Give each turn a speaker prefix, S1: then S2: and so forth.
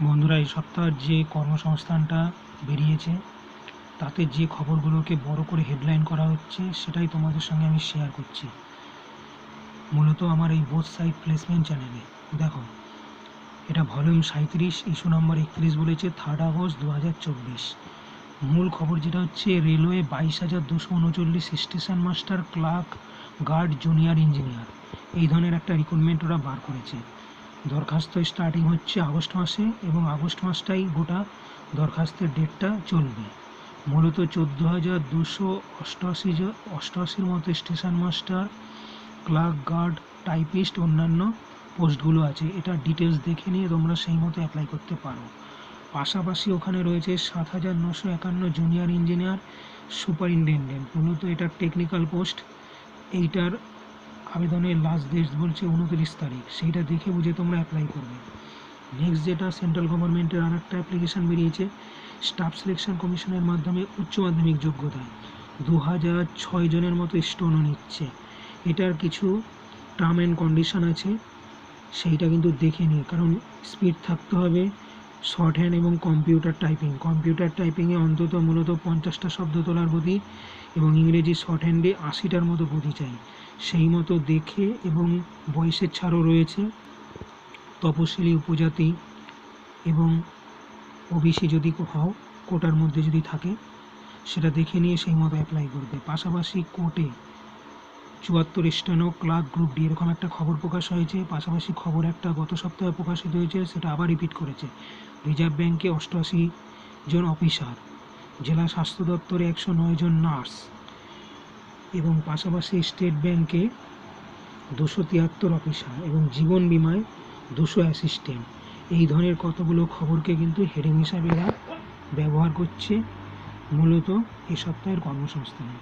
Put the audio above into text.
S1: বন্ধুরা, এই সপ্তাহের যে কর্মসংস্থানটা বেরিয়েছে তাতে যে খবরগুলোকে বড় করে হেডলাইন করা হচ্ছে সেটাই তোমাদের সঙ্গে আমি শেয়ার করছি। মূলত আমার এই বোথ সাইড প্লেসমেন্ট চ্যানেলে দেখো, এটা ভলিউম 37, ইস্যু নম্বর 31 বলেছে 3 আগস্ট 2024। মূল খবর যেটা হচ্ছে, railway 22,239 station master, clerk, guard, junior engineer এই ধরনের একটা রিক্রুটমেন্ট ওরা বার করেছে। দরখাস্ত স্টার্টিং হচ্ছে আগস্ট মাসে এবং আগস্ট মাসটাই গোটা দরখাস্তের ডেটটা চলবে। মূলত 14,288 মতো station master, clerk, guard, typist অন্যান্য পোস্টগুলো আছে। এটা ডিটেলস দেখে নিয়ে তোমরা সেই মতো অ্যাপ্লাই করতে পারো। পাশাপাশি ওখানে রয়েছে 7,951 জুনিয়র ইঞ্জিনিয়ার, সুপারিনটেনডেন্ট। মূলত এটা টেকনিক্যাল পোস্ট। এইটার আবেদনের লাস্ট ডেট বলছে 29 তারিখ। সেইটা দেখে বুঝে তোমরা অ্যাপ্লাই করবে। নেক্সট যেটা, সেন্ট্রাল গভর্নমেন্টের আর একটা অ্যাপ্লিকেশান বেরিয়েছে স্টাফ সিলেকশন কমিশনের মাধ্যমে উচ্চ মাধ্যমিক যোগ্যতায় 2006 জনের মতো স্টোনও নিচ্ছে। এটার কিছু টার্ম অ্যান্ড কন্ডিশন আছে, সেইটা কিন্তু দেখে নিই, কারণ স্পিড থাকতে হবে, শর্ট হ্যান্ড এবং কম্পিউটার টাইপিংয়ে অন্তত মূলত 50টা শব্দ তোলার গতি এবং ইংরেজি শর্ট হ্যান্ডে 80টার মতো গতি চাই। সেই মতো দেখে, এবং বয়সের ছাড়ও রয়েছে, তপশিলি, উপজাতি এবং ওবিসি যদি হও, কোটার মধ্যে যদি থাকে সেটা দেখে নিয়ে সেই মতো অ্যাপ্লাই করবে। পাশাপাশি কোর্টে 74 স্টেনো, ক্লার্ক, গ্রুপ ডি এরকম একটা খবর প্রকাশ হয়েছে। পাশাপাশি খবর একটা গত সপ্তাহে প্রকাশিত হয়েছে, সেটা আবার রিপিট করেছে। রিজার্ভ ব্যাঙ্কে 88 জন অফিসার, জেলা স্বাস্থ্য দপ্তরে 109 জন নার্স এবং পাশাপাশি স্টেট ব্যাঙ্কে 273 অফিসার এবং জীবন বিমায় 200 অ্যাসিস্ট্যান্ট। এই ধরনের কতগুলো খবরকে কিন্তু হেডিং হিসাবে এরা ব্যবহার করছে মূলত এই সপ্তাহের কর্মসংস্থানে।